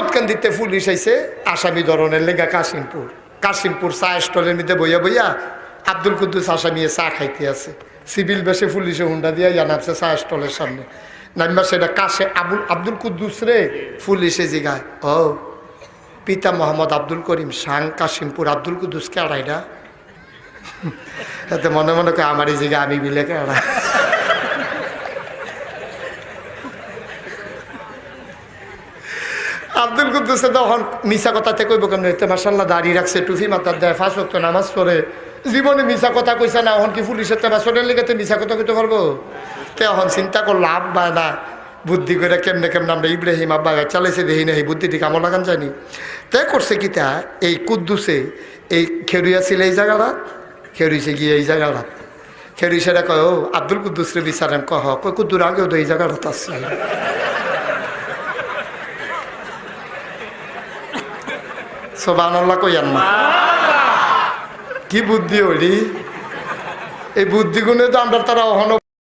দাউদকান্দিতে police আইছে আসামি ধরনের লেগা কাশিমপুর চা স্টলের মধ্যে বইয়া বইয়া আব্দুল কুদ্দুস আসামি চা খাইতে আছে। সিভিল বেশে পুলিশে হুন্ডা দিয়া জানাচ্ছে চা স্টলের সামনে নাইমা সেটা কাশে আব্দুল কুদ্দুস রে পুলিশে জিগায়, ও পিতা মোহাম্মদ আব্দুল করিম সাং কাশিমপুর আব্দুল কুদ্দুস কেড়াইরা এতে মনে মনে করে আমারই জিগা আমি বিলে কেড়া। আব্দুল কুদ্দুসে তখন মিশা কথাতে কইব কেন এতে মার্শাল্লাহ দাঁড়িয়ে রাখছে, টুফি মাথার দেয়, 5 ওয়াক্ত নামাজ পড়ে, জীবনে মিশা কথা কইছে না, এখন কি পুলিশের তেমাশনের লেগে মিশা কথা কইতে পারবো? এখন চিন্তা করলো আব্বা না বুদ্ধি করে কেমনে আমরা ইব্রাহিম আব্বা চালাইছে দেখি না, এই বুদ্ধিটি কামো লাগান জানি। তাই করছে কি তা এই কুদ্দুসে এই খেরুইয়া ছিল এই জায়গাটা, খেরুইছে গিয়ে এই জায়গাটা খেরুই সেটা কয়, ও আব্দুল কুদ্দুস রে বিচারেন কহ কই কুদ্দুর আগেও তো এই জায়গাটা আসছে। সুবহানাল্লাহ কইয়ান না, কি বুদ্ধি হলি এই বুদ্ধিগুলো তো আমরা তারা